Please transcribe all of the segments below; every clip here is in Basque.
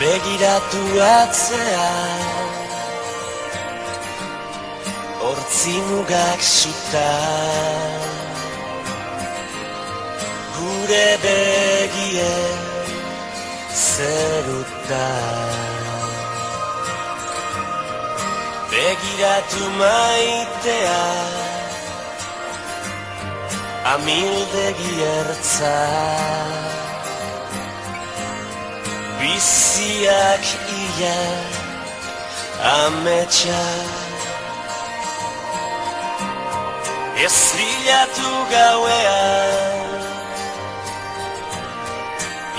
Begiratu atzean hortzi mugak sutan gure begien zerutan begiratu maitea amildegi ertza biziak ia ametsa ez bilatu gauean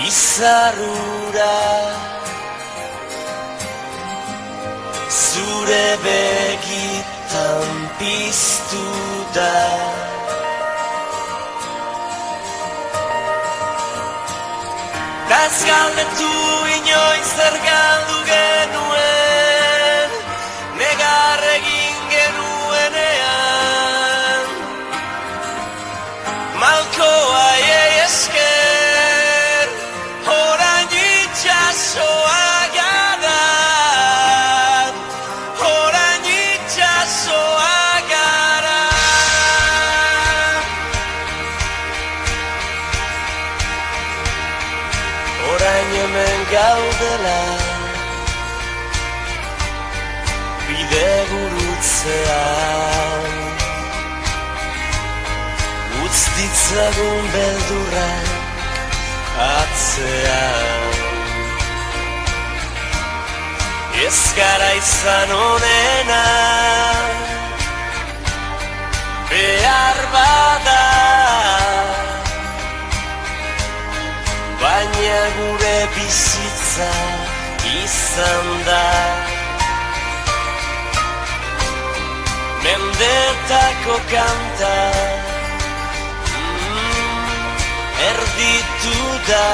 izarrura zure begitan piztu da Ez galdetu inoiz zer galdu genuen negar egin genuenean malkoa esker orain itxasoa gara orain itxasoa gara orain hemen gaudela bide gurutzean utz ditzagun beldurrak atzean ez gara izan onena behar bada baina gure bizitza izan da mendetako kanta erditu da